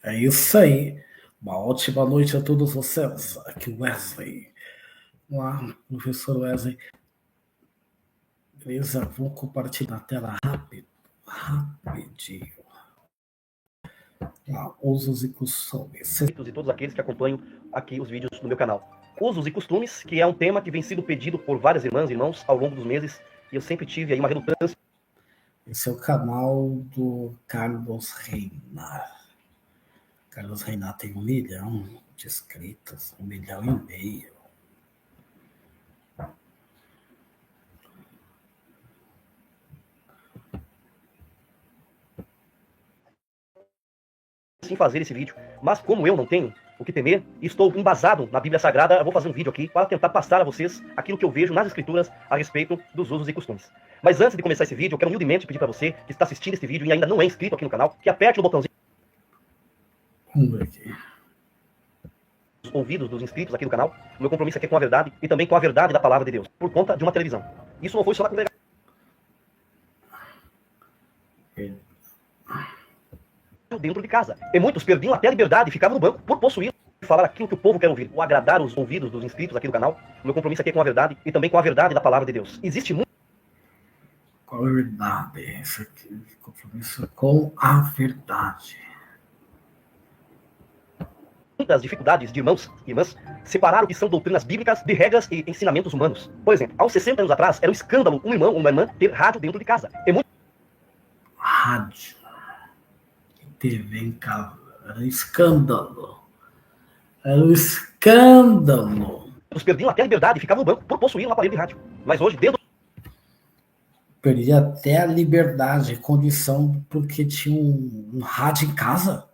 É isso aí. Uma ótima noite a todos vocês. Aqui o Wesley. Olá, professor Wesley. Beleza? Vou compartilhar a tela rapidinho. Usos e costumes. E todos aqueles que acompanham aqui os vídeos no meu canal. Usos e costumes, que é um tema que vem sido pedido por várias irmãs e irmãos ao longo dos meses, e eu sempre tive aí uma relutância. Esse é o canal do Carlos Reinar. Carlos Reinar tem 1 milhão de inscritos, 1,5 milhão. Sim, fazer esse vídeo, mas como eu não tenho o que temer, e estou embasado na Bíblia Sagrada, eu vou fazer um vídeo aqui para tentar passar a vocês aquilo que eu vejo nas Escrituras a respeito dos usos e costumes. Mas antes de começar esse vídeo, eu quero humildemente pedir para você que está assistindo esse vídeo e ainda não é inscrito aqui no canal, que aperte no botãozinho. Vamos ver aqui. Os ouvidos dos inscritos aqui do canal. O meu compromisso aqui é com a verdade e também com a verdade da palavra de Deus, por conta de uma televisão. Isso não foi só na congregação. Dentro de casa. E muitos perdiam até a liberdade e ficavam no banco por possuir e falar aquilo que o povo quer ouvir, ou agradar os ouvidos dos inscritos aqui do canal. O meu compromisso aqui é com a verdade e também com a verdade da palavra de Deus. Existe muito. Qual a verdade? Esse aqui, compromisso com a verdade. Muitas dificuldades de irmãos e irmãs separar o que são doutrinas bíblicas de regras e ensinamentos humanos. Por exemplo, há uns 60 anos atrás, era um escândalo um irmão ou uma irmã ter rádio dentro de casa. E muito... Rádio, TV em casa, era um escândalo. Era um escândalo. Eles perdiam até a liberdade e ficavam no banco por possuir um aparelho de rádio. Mas hoje, dentro... Perdi até a liberdade, condição, porque tinha um rádio em casa.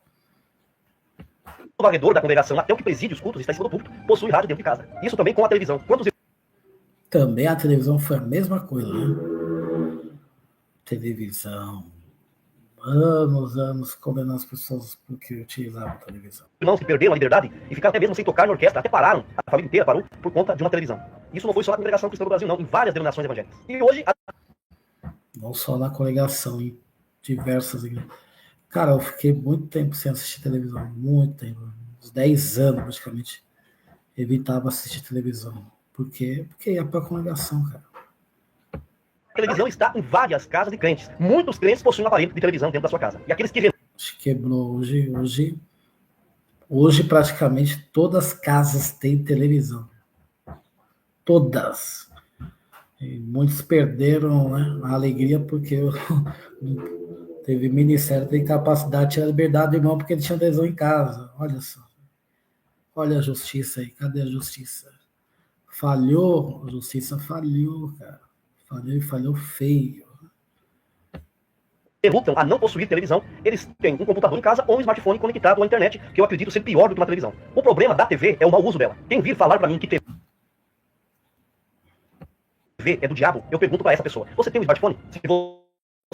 O varredor da congregação, até o que preside os cultos, está em cima do púlpito, possui rádio dentro de casa. Isso também com a televisão. Quantos... Também a televisão foi a mesma coisa, né? Televisão. Anos condenando as pessoas porque utilizavam a televisão. Irmãos que perderam a liberdade e ficaram até mesmo sem tocar na orquestra, até pararam, a família inteira parou por conta de uma televisão. Isso não foi só na congregação cristã do Brasil, não, em várias denominações evangélicas. E hoje... Não só na congregação, em diversas igrejas. Cara, eu fiquei muito tempo sem assistir televisão, muito tempo, uns 10 anos praticamente, evitava assistir televisão. Por quê? Porque ia pra congregação, cara. A televisão está em várias casas de crentes. Muitos crentes possuem um aparelho de televisão dentro da sua casa. E aqueles que... Acho que quebrou hoje praticamente todas as casas têm televisão. Todas. E muitos perderam, né, a alegria porque teve ministério, tem capacidade de tirar a liberdade do irmão porque ele tinha televisão em casa. Olha só. Olha a justiça aí. Cadê a justiça? Falhou, a justiça falhou, cara. Falhou e falhou feio. relutam a não possuir televisão, eles têm um computador em casa ou um smartphone conectado à internet, que eu acredito ser pior do que uma televisão. O problema da TV é o mau uso dela. Quem vir falar para mim que TV é do diabo, eu pergunto para essa pessoa: você tem um smartphone? Se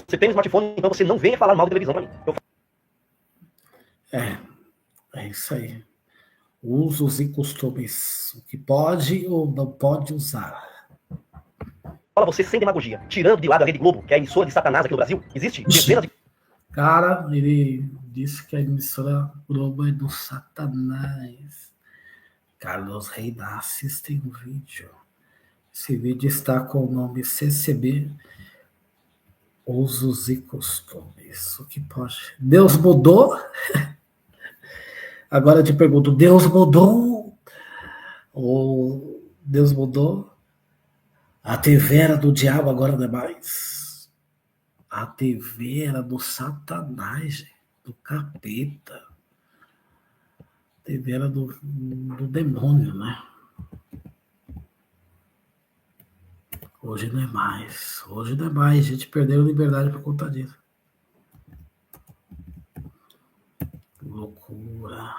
você tem um smartphone, então você não venha falar mal de televisão para mim. É isso aí. Usos e costumes. O que pode ou não pode usar. Fala você sem demagogia, tirando de lado a Rede Globo, que é a emissora de Satanás aqui no Brasil, existe dezenas de... Cara, ele disse que a emissora Globo é do Satanás. Carlos Reinar, assistem o vídeo. Esse vídeo está com o nome CCB, Usos e Costumes. O que pode? Deus mudou? Agora eu te pergunto, Deus mudou? Ou Deus mudou? A TV era do diabo, agora não é mais. A TV era do Satanás, gente, do capeta. A TV era do demônio, né? Hoje não é mais. Hoje não é mais. A gente perdeu a liberdade por conta disso. Loucura.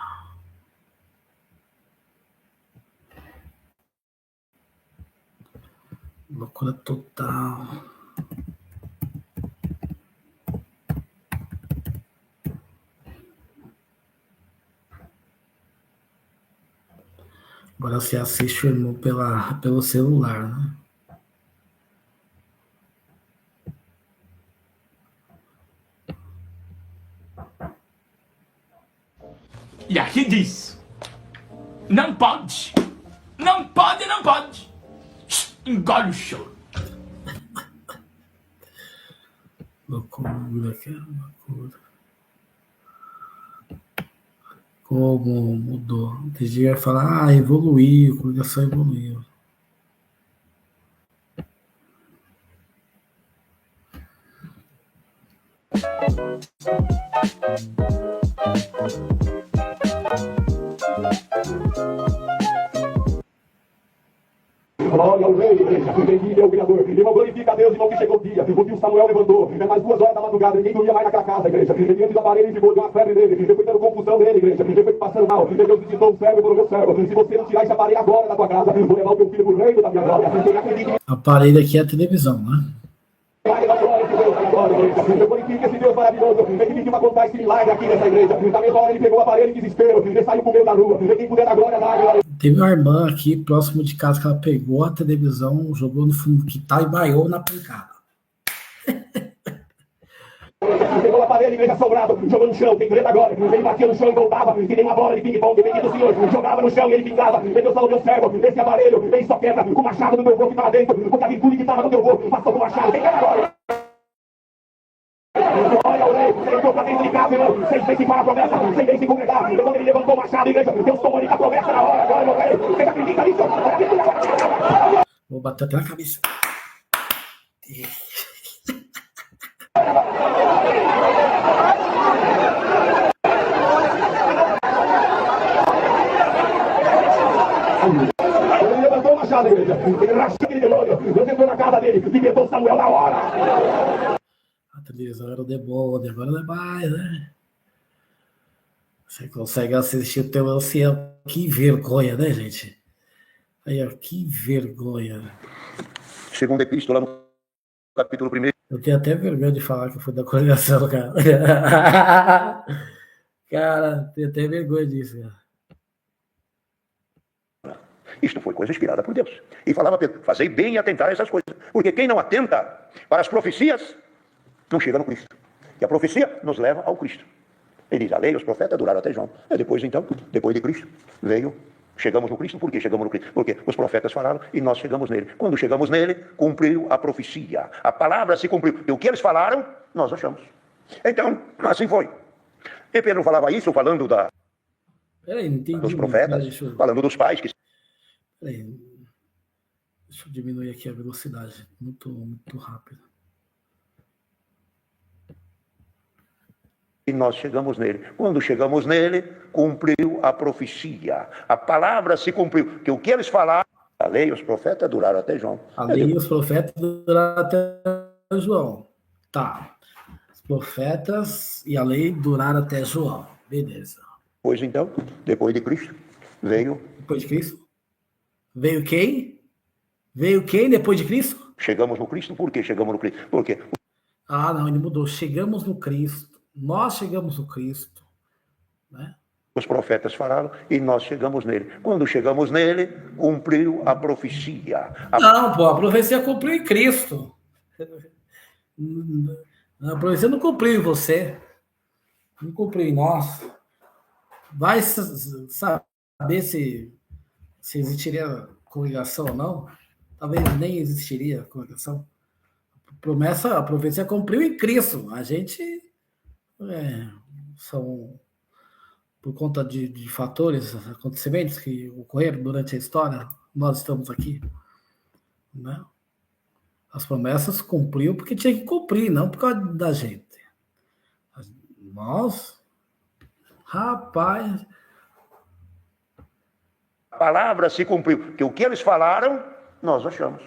Loucura total. Agora você assiste o irmão pelo celular, né? E aqui diz: não pode, não pode, não pode. Engole o choro. Loucura, que loucura. Como mudou. Tem gente que vai falar, evoluiu, a congregação evoluiu. Glória ao Rei, bendito é o Criador. Irmão, glorifica a Deus, irmão, que chegou o dia. O que o Samuel levantou. É mais 2 horas da madrugada, ninguém dormia mais naquela casa, igreja. Diante do aparelho, ele ficou, deu uma febre nele. Ele foi tendo confusão nele, igreja. Ele foi passando mal. Deus visitou o servo e falou: meu servo, se você não tirar esse aparelho agora da tua casa, vou levar o teu filho pro reino da minha glória. Quem acredita em Aparelho aqui é a televisão, né? eu glorifico esse Deus maravilhoso. Ele vai contar esse milagre aqui nessa igreja. Na mesma hora ele pegou o aparelho em desespero. Ele saiu pro meio da rua. Quem puder dar glória lá. Teve uma irmã aqui, próximo de casa, que ela pegou a televisão, jogou no fundo do quintal e baiou na pancada. Pegou o aparelho, igreja sobrado, jogou no chão, quem crê agora, ele batia no chão e voltava, que nem uma bola de ping-pong, dependendo do Senhor, jogava no chão e ele pingava, Deus falou: meu servo, esse aparelho, ele só quebra com o machado do meu vô que estava dentro, porque a virtude que estava no meu vô passou com o machado, quem crê agora? Olha o rei, ele entrou pra dentro de casa, irmão, sem pensar a promessa, sem nem se congregar, quando ele levantou o machado, igreja, Deus comunica a promessa na hora, agora, meu rei, você acredita nisso? Vou bater até na cabeça. Ele levantou o machado, igreja, ele rachou aquele demônio, Deus entrou na casa dele, libertou Samuel na hora. A televisão era o demônio, agora não é mais, né? Você consegue assistir o teu ancião. Que vergonha, né, gente? Aí, ó, que vergonha. Segunda epístola, no capítulo 1. Eu tenho até vergonha de falar que eu fui da congregação, cara. Cara, tenho até vergonha disso, cara. Isto foi coisa inspirada por Deus. E falava Pedro: fazei bem em atentar a essas coisas, porque quem não atenta para as profecias não chega no Cristo. E a profecia nos leva ao Cristo. Ele diz: a lei e os profetas duraram até João. E depois, então, depois de Cristo, chegamos no Cristo. Por que chegamos no Cristo? Porque os profetas falaram e nós chegamos nele. Quando chegamos nele, cumpriu a profecia. A palavra se cumpriu. E o que eles falaram, nós achamos. Então, assim foi. E Pedro falava isso falando Peraí, não entendi. dos profetas, falando dos pais que... Peraí. Deixa eu diminuir aqui a velocidade. Muito rápido. E nós chegamos nele. Quando chegamos nele, cumpriu a profecia. A palavra se cumpriu. Que o que eles falaram, a lei e os profetas duraram até João. A lei e os profetas duraram até João. Tá. Os profetas e a lei duraram até João. Beleza. Pois então, depois de Cristo, veio... Depois de Cristo? Veio quem? Veio quem depois de Cristo? Chegamos no Cristo. Por que chegamos no Cristo? Porque... Ah, não, ele mudou. Chegamos no Cristo. Nós chegamos no Cristo, né? Os profetas falaram e nós chegamos nele. Quando chegamos nele, cumpriu a profecia. Não, pô, a profecia cumpriu em Cristo. A profecia não cumpriu em você. Não cumpriu em nós. Vai saber se existiria congregação ou não. Talvez nem existiria congregação. A profecia cumpriu em Cristo. A gente... são por conta de fatores, acontecimentos que ocorreram durante a história, nós estamos aqui, né? As promessas cumpriu porque tinha que cumprir, não por causa da gente. Nós, rapaz, a palavra se cumpriu. Que o que eles falaram, nós achamos.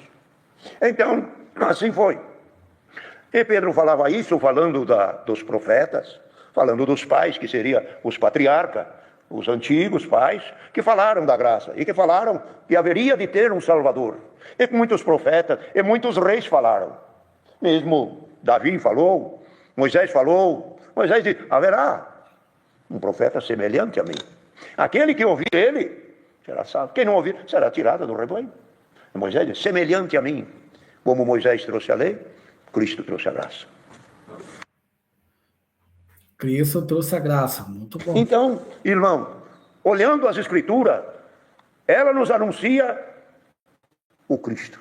Então, assim foi. E Pedro falava isso falando dos profetas, falando dos pais, que seriam os patriarcas, os antigos pais, que falaram da graça e que falaram que haveria de ter um Salvador. E muitos profetas e muitos reis falaram. Mesmo Davi falou, Moisés falou. Moisés disse: haverá um profeta semelhante a mim. Aquele que ouvir ele será salvo. Quem não ouvir será tirado do rebanho. E Moisés disse: semelhante a mim. Como Moisés trouxe a lei, Cristo trouxe a graça. Cristo trouxe a graça, muito bom. Então, irmão, olhando as Escrituras, ela nos anuncia o Cristo.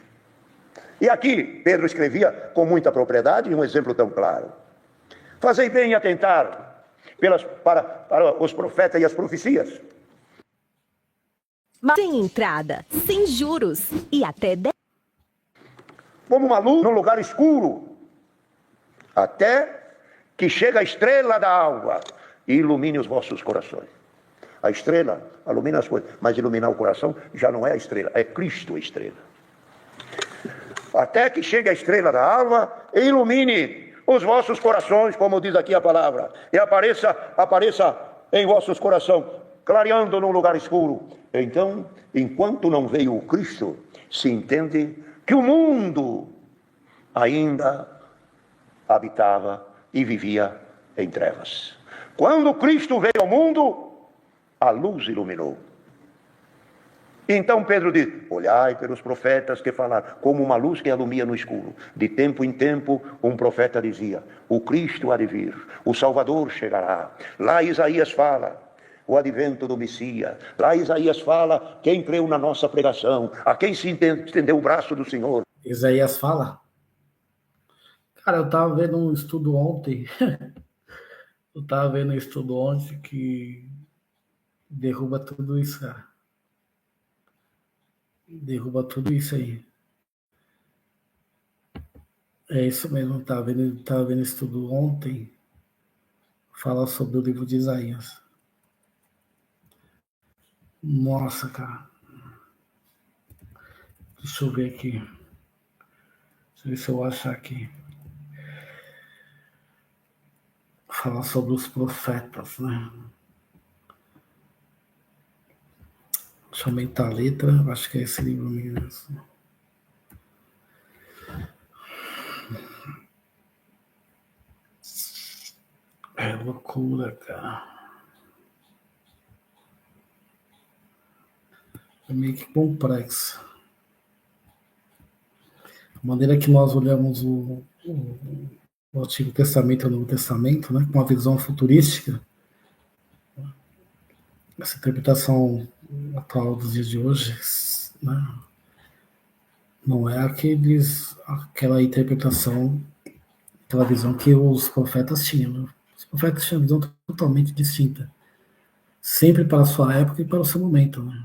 E aqui Pedro escrevia com muita propriedade, um exemplo tão claro. Fazei bem em atentar para os profetas e as profecias. Sem entrada, sem juros e até 10. Como uma luz num lugar escuro, até que chega a estrela da alva e ilumine os vossos corações. A estrela ilumina as coisas, mas iluminar o coração já não é a estrela, é Cristo a estrela. Até que chegue a estrela da alva e ilumine os vossos corações, como diz aqui a palavra, e apareça em vossos corações, clareando num lugar escuro. Então, enquanto não veio o Cristo, se entende que o mundo ainda habitava e vivia em trevas. Quando Cristo veio ao mundo, a luz iluminou. Então Pedro diz: olhai pelos profetas que falaram, como uma luz que alumia no escuro. De tempo em tempo, um profeta dizia: o Cristo há de vir, o Salvador chegará. Lá Isaías fala o advento do Messias. Lá Isaías fala quem creu na nossa pregação, a quem se estendeu o braço do Senhor. Isaías fala? Cara, eu estava vendo um estudo ontem. Que derruba tudo isso, cara. Derruba tudo isso aí. É isso mesmo, tava vendo estudo ontem. Fala sobre o livro de Isaías. Nossa, cara. Deixa eu ver aqui. Deixa eu ver se eu achar aqui. Falar sobre os profetas, né? Deixa eu aumentar a letra. Acho que é esse livro mesmo. É loucura, cara. É meio que complexo. A maneira que nós olhamos o Antigo Testamento e o Novo Testamento, né, com uma visão futurística, essa interpretação atual dos dias de hoje, né, não é aquela interpretação, aquela visão que os profetas tinham. Né? Os profetas tinham uma visão totalmente distinta, sempre para a sua época e para o seu momento. Né?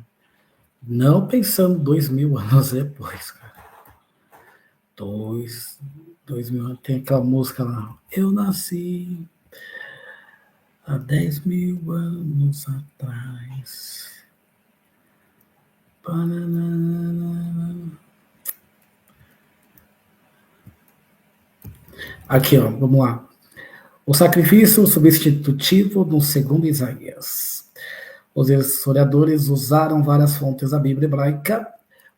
Não pensando 2000 anos depois, cara. 2000 anos, tem aquela música lá, eu nasci há 10.000 anos atrás. Aqui, ó, vamos lá. O sacrifício substitutivo do segundo Isaías. Os historiadores usaram várias fontes da Bíblia hebraica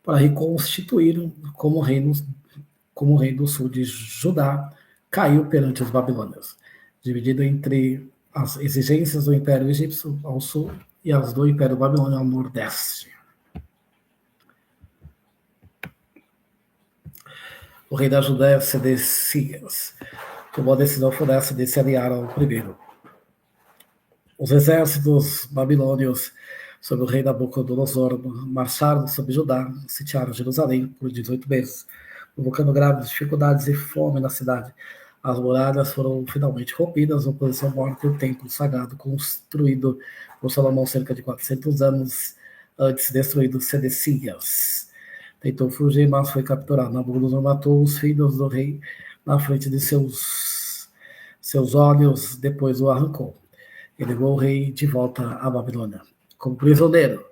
para reconstituir como o rei do sul de Judá caiu perante os babilônios, dividido entre as exigências do Império Egípcio ao sul e as do Império Babilônio ao nordeste. O rei da Judéia, Sedecias, tomou a decisão funesta de se aliar ao primeiro. Os exércitos babilônios, sob o rei Nabucodonosor, marcharam sobre Judá, sitiaram Jerusalém por 18 meses, provocando graves dificuldades e fome na cidade. As muralhas foram finalmente rompidas, a oposição morta e o templo sagrado, construído por Salomão cerca de 400 anos antes, destruído Sedecias. Tentou fugir, mas foi capturado. Nabucodonosor matou os filhos do rei na frente de seus olhos, depois o arrancou. E levou o rei de volta à Babilônia. Como prisioneiro,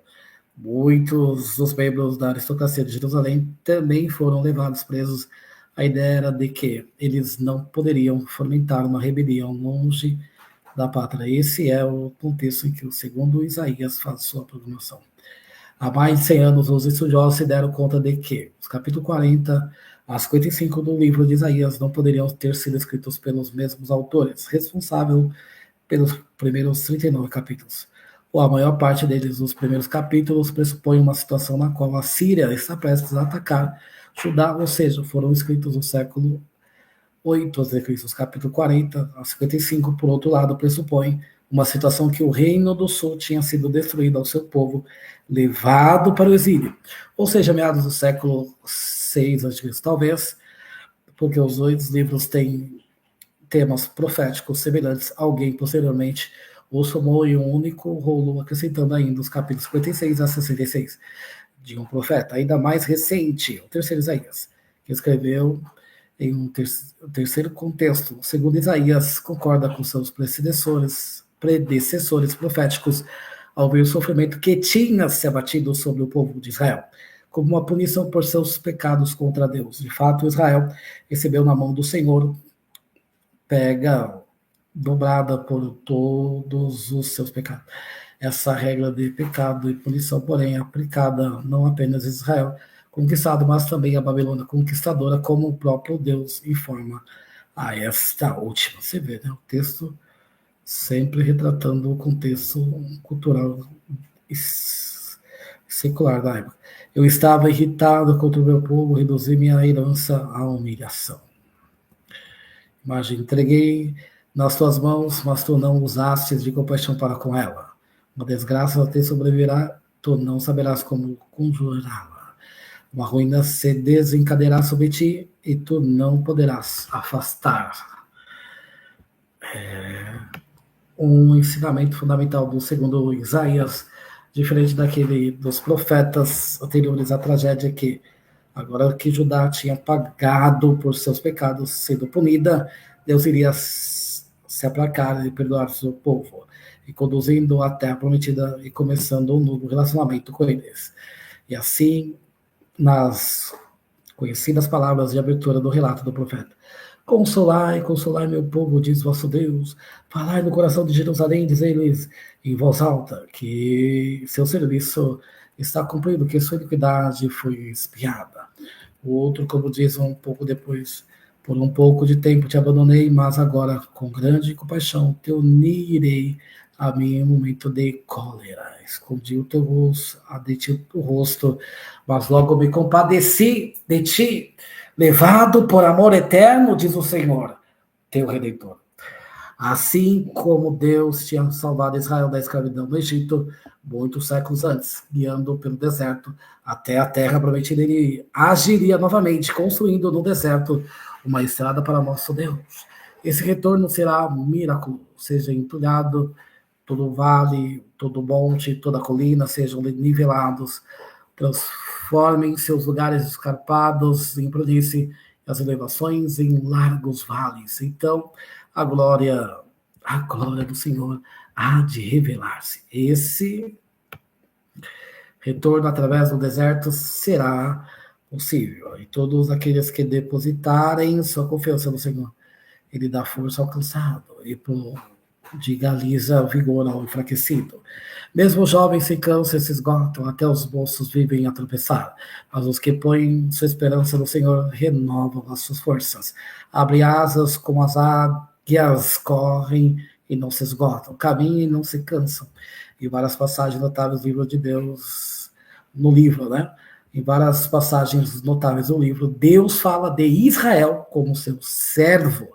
muitos dos membros da aristocracia de Jerusalém também foram levados presos. A ideia era de que eles não poderiam fomentar uma rebelião longe da pátria. Esse é o contexto em que o segundo Isaías faz sua proclamação. Há mais de 100 anos, os estudiosos se deram conta de que os capítulos 40 a 55 do livro de Isaías não poderiam ter sido escritos pelos mesmos autores, responsáveis pelos primeiros 39 capítulos. Ou a maior parte deles, os primeiros capítulos, pressupõe uma situação na qual a Síria está prestes a atacar Judá, ou seja, foram escritos no século 8 aos Efésios capítulo 40 a 55, por outro lado, pressupõe uma situação que o reino do sul tinha sido destruído ao seu povo, levado para o exílio. Ou seja, meados do século VI a.C., talvez, porque os dois livros têm temas proféticos semelhantes, alguém posteriormente o somou em um único rolo, acrescentando ainda os capítulos 56 a 66 de um profeta ainda mais recente, o terceiro Isaías, que escreveu em um terceiro contexto. Segundo Isaías, concorda com seus predecessores proféticos ao ver o sofrimento que tinha se abatido sobre o povo de Israel, como uma punição por seus pecados contra Deus. De fato, Israel recebeu na mão do Senhor pega dobrada por todos os seus pecados. Essa regra de pecado e punição, porém, é aplicada não apenas a Israel conquistado, mas também a Babilônia conquistadora, como o próprio Deus informa a esta última. Você vê, né? O texto sempre retratando o contexto cultural e secular da época. Eu estava irritado contra o meu povo, reduzi minha herança à humilhação. Mas entreguei nas tuas mãos, mas tu não usastes de compaixão para com ela. Uma desgraça te sobrevirá, tu não saberás como conjurá-la. Uma ruína se desencadeará sobre ti, e tu não poderás afastar. Um ensinamento fundamental do segundo Isaías, diferente daquele dos profetas anteriores à tragédia, que agora que Judá tinha pagado por seus pecados, sendo punida, Deus iria se aplacar e perdoar seu povo, e conduzindo à terra prometida e começando um novo relacionamento com eles. E assim, nas conhecidas palavras de abertura do relato do profeta: consolai, consolai meu povo, diz vosso Deus, falai no coração de Jerusalém, dizei-lhes em voz alta que seu serviço está cumprido, que sua iniquidade foi expiada. O outro, como diz um pouco depois: por um pouco de tempo te abandonei, mas agora, com grande compaixão, te unirei a mim em momento de cólera. Escondi o teu rosto, adeti o rosto, mas logo me compadeci de ti, levado por amor eterno, diz o Senhor, teu Redentor. Assim como Deus tinha salvado Israel da escravidão no Egito, muitos séculos antes, guiando pelo deserto até a terra prometida, ele agiria novamente, construindo no deserto uma estrada para nosso Deus. Esse retorno será miraculoso, seja entulhado, todo o vale, todo o monte, toda a colina sejam nivelados, transformem seus lugares escarpados em planície, as elevações em largos vales. Então, a glória do Senhor há de revelar-se. Esse retorno através do deserto será possível. E todos aqueles que depositarem sua confiança no Senhor, ele dá força ao cansado e prodigaliza vigor ao enfraquecido. Mesmo os jovens se cansam e se esgotam, até os moços vivem a tropeçar. Mas os que põem sua esperança no Senhor renovam as suas forças. Abrem asas como as águias, correm e não se esgotam, caminham e não se cansam. Em várias passagens notáveis do livro de Deus, no livro, né? Em várias passagens notáveis do livro, Deus fala de Israel como seu servo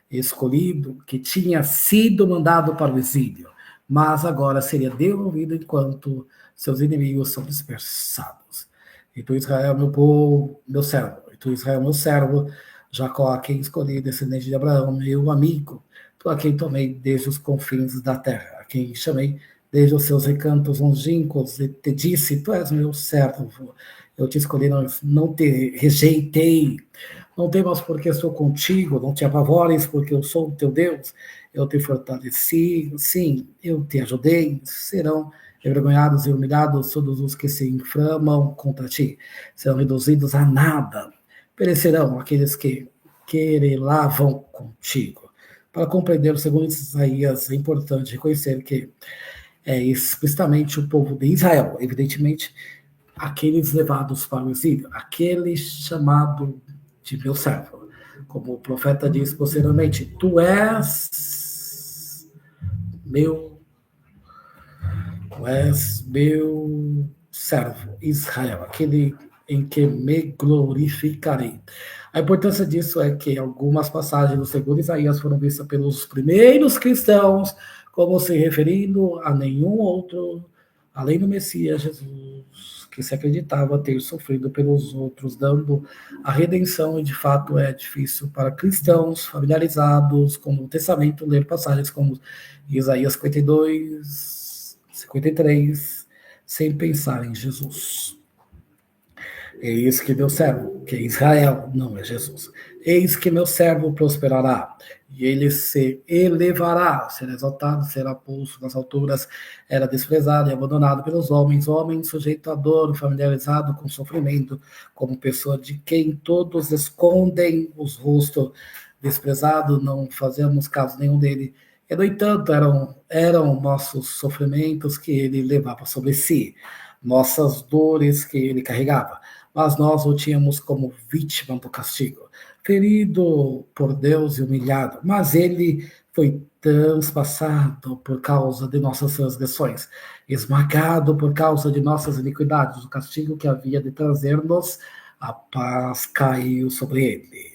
escolhido, que tinha sido mandado para o exílio, mas agora seria devolvido enquanto seus inimigos são dispersados. E tu, Israel, meu povo, meu servo, e tu, Israel, meu servo, Jacó, a quem escolhi, descendente de Abraão, meu amigo, tu a quem tomei desde os confins da terra, a quem chamei desde os seus recantos longínquos, e te disse, tu és meu servo, eu te escolhi, não te rejeitei. Não temas porque estou contigo, não te apavores porque eu sou o teu Deus, eu te fortaleci, sim, eu te ajudei, serão envergonhados e humilhados todos os que se inflamam contra ti, serão reduzidos a nada, perecerão aqueles que querelavam contigo. Para compreender o segundo Isaías, é importante reconhecer que é explicitamente o povo de Israel, evidentemente, aqueles levados para o exílio, aquele chamado de meu servo. Como o profeta diz posteriormente, tu és meu servo, Israel, aquele em que me glorificarei. A importância disso é que algumas passagens do segundo Isaías foram vistas pelos primeiros cristãos como se referindo a nenhum outro, além do Messias Jesus, que se acreditava ter sofrido pelos outros, dando a redenção, e de fato é difícil para cristãos familiarizados com o Novo Testamento ler passagens como Isaías 52, 53, sem pensar em Jesus. Eis que meu servo, que é Israel, não é Jesus. Eis que meu servo prosperará, e ele se elevará, será exaltado, será posto nas alturas, era desprezado e abandonado pelos homens, homem sujeito à dor, familiarizado com sofrimento, como pessoa de quem todos escondem os rostos, desprezado, não fazemos caso nenhum dele. E, no entanto, eram nossos sofrimentos que ele levava sobre si, nossas dores que ele carregava. Mas nós o tínhamos como vítima do castigo, ferido por Deus e humilhado, mas ele foi transpassado por causa de nossas transgressões, esmagado por causa de nossas iniquidades. O castigo que havia de trazer-nos a paz caiu sobre ele.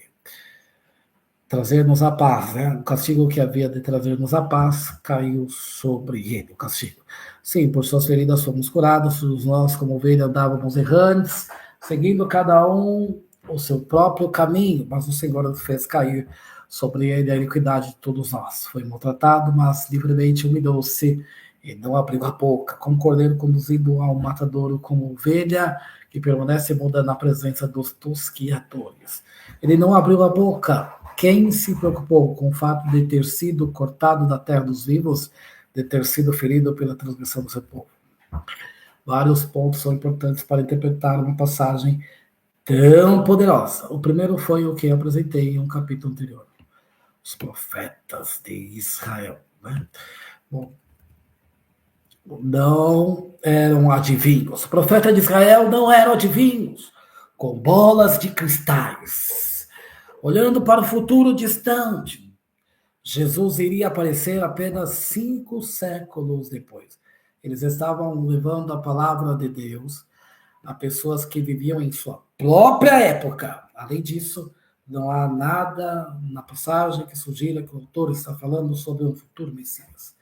Trazer-nos a paz, né? O castigo que havia de trazer-nos a paz caiu sobre ele, o castigo. Sim, por suas feridas fomos curados, nós como ovelha andávamos errantes, seguindo cada um o seu próprio caminho, mas o Senhor fez cair sobre ele a iniquidade de todos nós. Foi maltratado, mas livremente humilhou-se e não abriu a boca, como cordeiro conduzido ao matadouro, como ovelha que permanece muda na presença dos tosquiadores. Ele não abriu a boca. Quem se preocupou com o fato de ter sido cortado da terra dos vivos, de ter sido ferido pela transgressão do seu povo? Vários pontos são importantes para interpretar uma passagem tão poderosa. O primeiro foi o que eu apresentei em um capítulo anterior. Os profetas de Israel. Né? Bom, não eram adivinhos. Os profetas de Israel não eram adivinhos, com bolas de cristais. Olhando para o futuro distante, Jesus iria aparecer apenas 5 séculos depois. Eles estavam levando a palavra de Deus a pessoas que viviam em sua própria época. Além disso, não há nada na passagem que sugira que o autor está falando sobre um futuro Messias.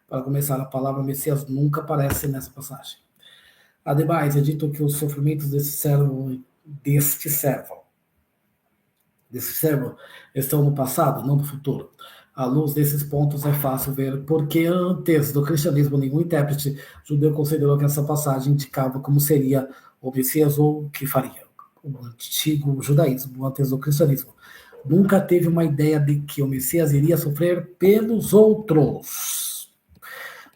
Para começar, a palavra Messias nunca aparece nessa passagem. Ademais, é dito que os sofrimentos deste servo estão no passado, não no futuro. À luz desses pontos é fácil ver porque antes do cristianismo nenhum intérprete judeu considerou que essa passagem indicava como seria o Messias ou o que faria. O antigo judaísmo, antes do cristianismo, nunca teve uma ideia de que o Messias iria sofrer pelos outros.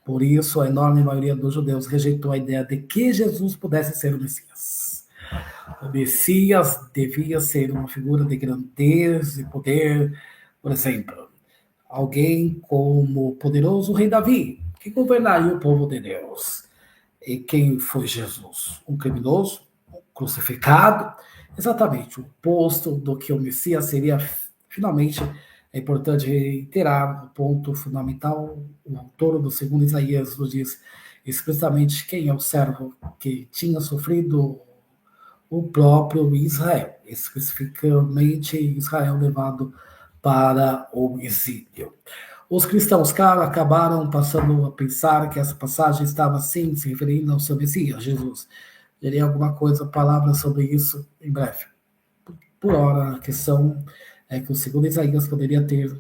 Por isso, a enorme maioria dos judeus rejeitou a ideia de que Jesus pudesse ser o Messias. O Messias devia ser uma figura de grandeza e poder, por exemplo, alguém como o poderoso rei Davi, que governaria o povo de Deus. E quem foi Jesus? Um criminoso, um crucificado, exatamente o oposto do que o Messias seria. Finalmente, é importante reiterar o ponto fundamental. O autor do segundo Isaías nos diz explicitamente quem é o servo que tinha sofrido o próprio Israel, especificamente Israel levado para o exílio. Os cristãos acabaram passando a pensar que essa passagem estava sim se referindo ao seu Messias, Jesus. Direi alguma coisa, palavras sobre isso em breve. Por ora, a questão é que o segundo Isaías poderia ter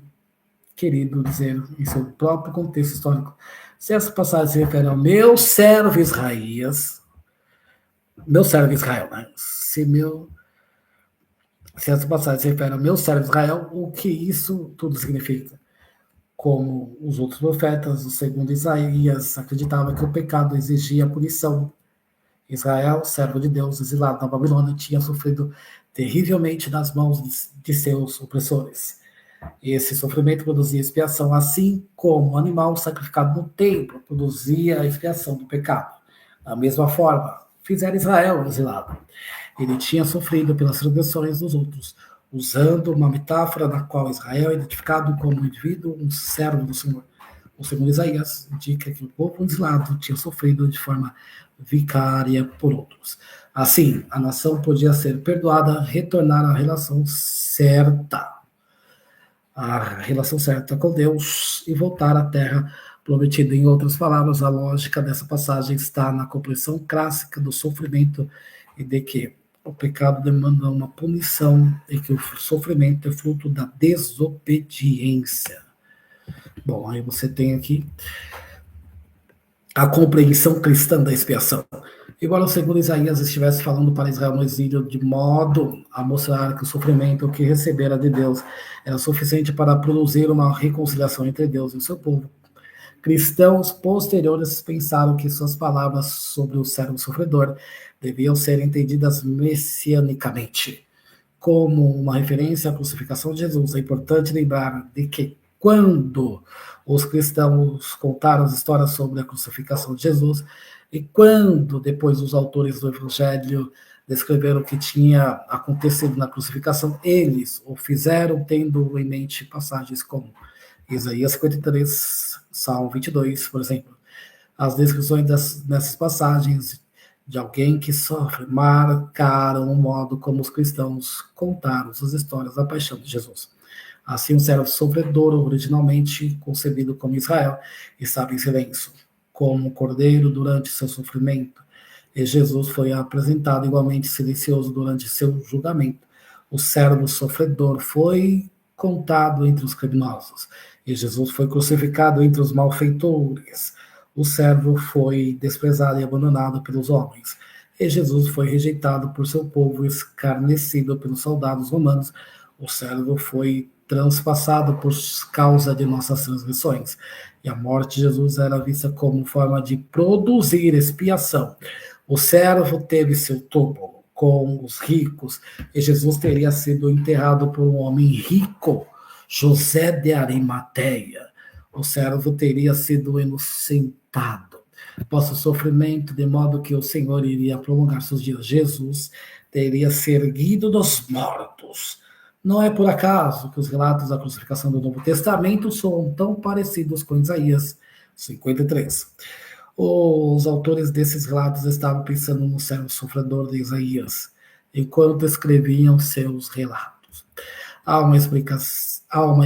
querido dizer em seu próprio contexto histórico, se essa passagem se refere ao meu servo Israel, né? Se essa passagem se refere ao meu servo Israel, o que isso tudo significa? Como os outros profetas, o segundo Isaías acreditava que o pecado exigia punição. Israel, servo de Deus, exilado na Babilônia, tinha sofrido terrivelmente nas mãos de seus opressores. Esse sofrimento produzia expiação, assim como o animal sacrificado no templo produzia a expiação do pecado. Da mesma forma, fizera Israel exilado. Ele tinha sofrido pelas transgressões dos outros, usando uma metáfora na qual Israel é identificado como um indivíduo, um servo do Senhor. O segundo Isaías indica que o povo isolado tinha sofrido de forma vicária por outros. Assim, a nação podia ser perdoada, retornar à relação certa com Deus e voltar à terra prometida. Em outras palavras, a lógica dessa passagem está na compreensão clássica do sofrimento e de que o pecado demanda uma punição e que o sofrimento é fruto da desobediência. Bom, aí você tem aqui a compreensão cristã da expiação. Embora o segundo Isaías estivesse falando para Israel no exílio de modo a mostrar que o sofrimento que recebera de Deus era suficiente para produzir uma reconciliação entre Deus e o seu povo, cristãos posteriores pensaram que suas palavras sobre o servo sofredor deviam ser entendidas messianicamente, como uma referência à crucificação de Jesus. É importante lembrar de que quando os cristãos contaram as histórias sobre a crucificação de Jesus, e quando depois os autores do Evangelho descreveram o que tinha acontecido na crucificação, eles o fizeram tendo em mente passagens como Isaías 53, Salmo 22, por exemplo. As descrições nessas passagens de alguém que sofre marcaram o modo como os cristãos contaram as histórias da paixão de Jesus. Assim, o servo sofredor, originalmente concebido como Israel, estava em silêncio, como cordeiro durante seu sofrimento, e Jesus foi apresentado igualmente silencioso durante seu julgamento. O servo sofredor foi contado entre os criminosos, e Jesus foi crucificado entre os malfeitores. O servo foi desprezado e abandonado pelos homens, e Jesus foi rejeitado por seu povo, escarnecido pelos soldados romanos. O servo foi transpassado por causa de nossas transgressões, e a morte de Jesus era vista como forma de produzir expiação. O servo teve seu túmulo com os ricos, e Jesus teria sido enterrado por um homem rico, José de Arimateia. O servo teria sido inocentado após o sofrimento, de modo que o Senhor iria prolongar seus dias. Jesus teria se erguido dos mortos. Não é por acaso que os relatos da crucificação do Novo Testamento são tão parecidos com Isaías 53. Os autores desses relatos estavam pensando no servo sofredor de Isaías, enquanto escreviam seus relatos. Há uma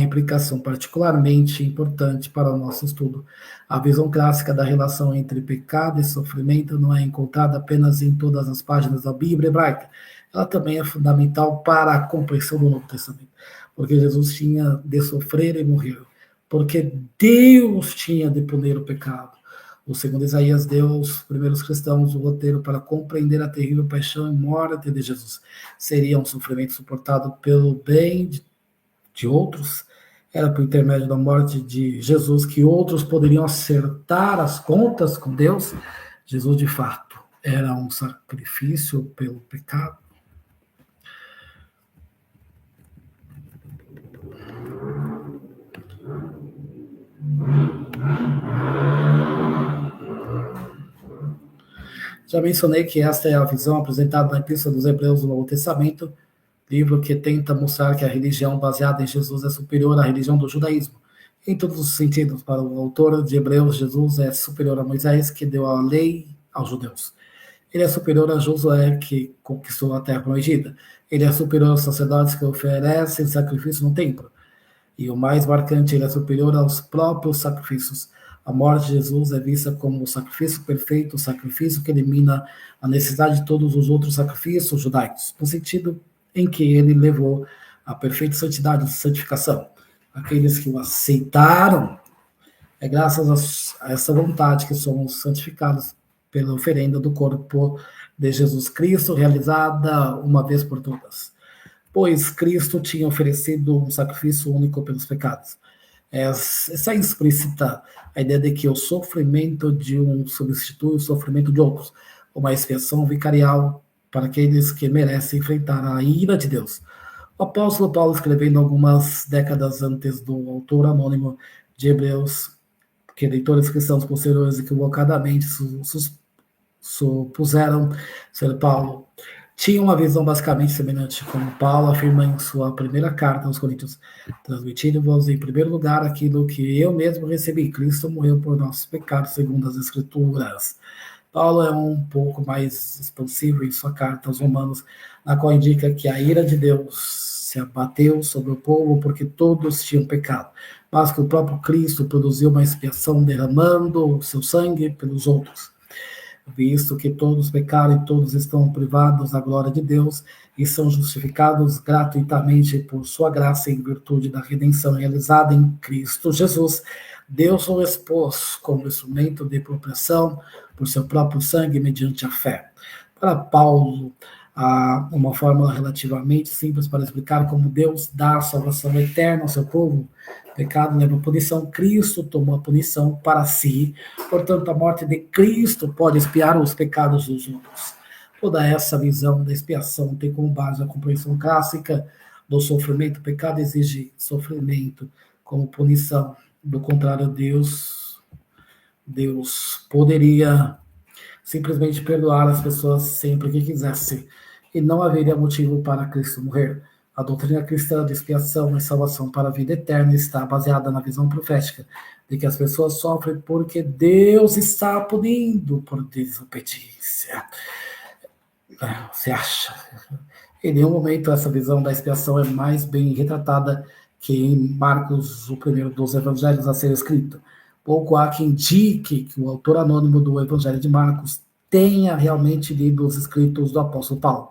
implicação particularmente importante para o nosso estudo. A visão clássica da relação entre pecado e sofrimento não é encontrada apenas em todas as páginas da Bíblia hebraica. Ela também é fundamental para a compreensão do Novo Testamento, porque Jesus tinha de sofrer e morrer, porque Deus tinha de punir o pecado. O segundo Isaías deu aos primeiros cristãos o roteiro para compreender a terrível paixão e morte de Jesus. Seria um sofrimento suportado pelo bem de outros? Era por intermédio da morte de Jesus que outros poderiam acertar as contas com Deus? Jesus, de fato, era um sacrifício pelo pecado? Já mencionei que esta é a visão apresentada na Epístola dos Hebreus do Novo Testamento, livro que tenta mostrar que a religião baseada em Jesus é superior à religião do judaísmo. Em todos os sentidos, para o autor de Hebreus, Jesus é superior a Moisés, que deu a lei aos judeus. Ele é superior a Josué, que conquistou a terra prometida. Ele é superior aos sacerdotes que oferecem sacrifício no templo. E o mais marcante, ele é superior aos próprios sacrifícios. A morte de Jesus é vista como o sacrifício perfeito, o sacrifício que elimina a necessidade de todos os outros sacrifícios judaicos, no sentido em que ele levou a perfeita santidade e santificação. Aqueles que o aceitaram, é graças a essa vontade que somos santificados pela oferenda do corpo de Jesus Cristo, realizada uma vez por todas. Pois Cristo tinha oferecido um sacrifício único pelos pecados. Essa é explícita a ideia de que o sofrimento de um substitui o sofrimento de outros, uma expiação vicarial para aqueles que merecem enfrentar a ira de Deus. O apóstolo Paulo, escrevendo algumas décadas antes do autor anônimo de Hebreus, que leitores cristãos posteriores equivocadamente supuseram ser Paulo, tinha uma visão basicamente semelhante como Paulo afirma em sua primeira carta aos Coríntios, transmitindo-vos em primeiro lugar aquilo que eu mesmo recebi. Cristo morreu por nossos pecados, segundo as Escrituras. Paulo é um pouco mais expansivo em sua carta aos Romanos, na qual indica que a ira de Deus se abateu sobre o povo porque todos tinham pecado, mas que o próprio Cristo produziu uma expiação derramando o seu sangue pelos outros. Visto que todos pecaram e todos estão privados da glória de Deus e são justificados gratuitamente por sua graça em virtude da redenção realizada em Cristo Jesus, Deus o expôs como instrumento de proteção por seu próprio sangue mediante a fé. Para Paulo, há uma fórmula relativamente simples para explicar como Deus dá a salvação eterna ao seu povo. Pecado leva a punição, Cristo tomou a punição para si, portanto a morte de Cristo pode expiar os pecados dos outros. Toda essa visão da expiação tem como base a compreensão clássica do sofrimento. O pecado exige sofrimento como punição, do contrário Deus poderia simplesmente perdoar as pessoas sempre que quisesse, e não haveria motivo para Cristo morrer. A doutrina cristã de expiação e salvação para a vida eterna está baseada na visão profética de que as pessoas sofrem porque Deus está punindo por desobediência. Você acha? Em nenhum momento essa visão da expiação é mais bem retratada que em Marcos, o primeiro dos evangelhos a ser escrito. Pouco há que indique que o autor anônimo do Evangelho de Marcos tenha realmente lido os escritos do apóstolo Paulo,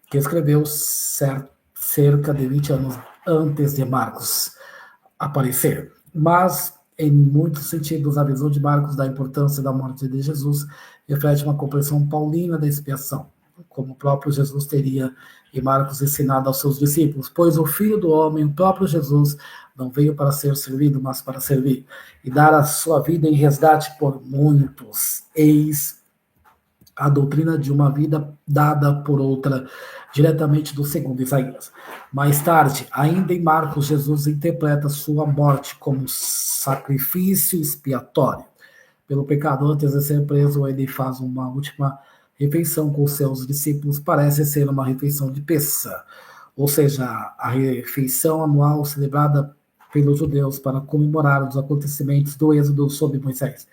que escreveu cerca de 20 anos antes de Marcos aparecer. Mas, em muitos sentidos, a visão de Marcos da importância da morte de Jesus reflete uma compreensão paulina da expiação, como o próprio Jesus teria em Marcos ensinado aos seus discípulos, pois o Filho do Homem, o próprio Jesus, não veio para ser servido, mas para servir, e dar a sua vida em resgate por muitos. Eis a doutrina de uma vida dada por outra, diretamente do segundo Isaías. Mais tarde, ainda em Marcos, Jesus interpreta sua morte como sacrifício expiatório pelo pecado. Antes de ser preso, ele faz uma última refeição com seus discípulos, parece ser uma refeição de Pessah, ou seja, a refeição anual celebrada pelos judeus para comemorar os acontecimentos do êxodo sob Moisés.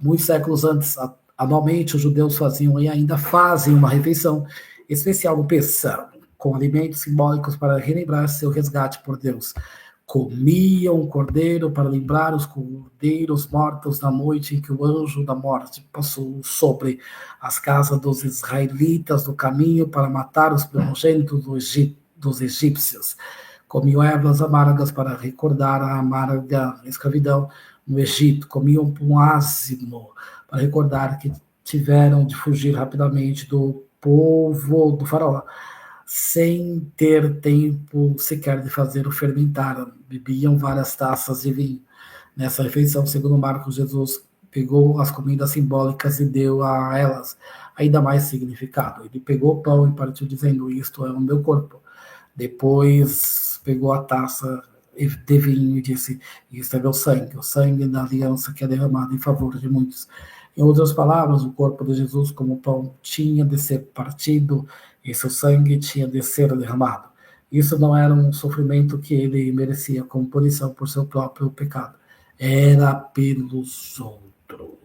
Muitos séculos antes, anualmente, os judeus faziam e ainda fazem uma refeição especial no Pessah, com alimentos simbólicos para relembrar seu resgate por Deus. Comiam o cordeiro para lembrar os cordeiros mortos na noite em que o anjo da morte passou sobre as casas dos israelitas no caminho para matar os primogênitos dos egípcios. Comiam ervas amargas para recordar a amarga escravidão no Egito. Comiam pão ázimo para recordar que tiveram de fugir rapidamente do povo do faraó, sem ter tempo sequer de fazer o fermentar. Bebiam várias taças de vinho. Nessa refeição, segundo Marcos, Jesus pegou as comidas simbólicas e deu a elas ainda mais significado. Ele pegou o pão e partiu dizendo: isto é o meu corpo. Depois pegou a taça de vinho e disse: isto é meu sangue, o sangue da aliança que é derramado em favor de muitos. Em outras palavras, o corpo de Jesus, como pão, tinha de ser partido e seu sangue tinha de ser derramado. Isso não era um sofrimento que ele merecia como punição por seu próprio pecado. Era pelos outros.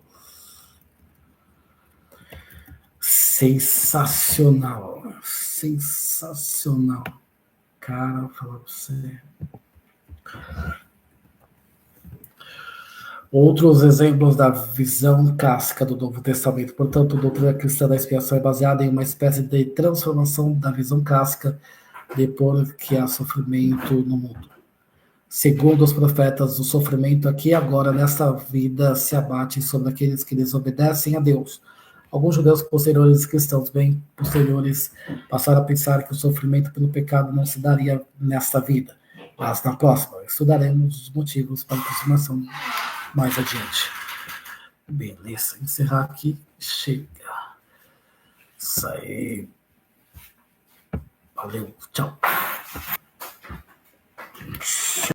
Sensacional. Sensacional. Cara, vou falar pra você. Outros exemplos da visão clássica do Novo Testamento. Portanto, a doutrina cristã da expiação é baseada em uma espécie de transformação da visão clássica depois que há sofrimento no mundo. Segundo os profetas, o sofrimento aqui e agora, nesta vida, se abate sobre aqueles que desobedecem a Deus. Alguns judeus posteriores cristãos, bem posteriores, passaram a pensar que o sofrimento pelo pecado não se daria nesta vida, mas na próxima. Estudaremos os motivos para a aproximação mais adiante. Beleza, encerrar aqui. Chega. Isso aí. Valeu, tchau.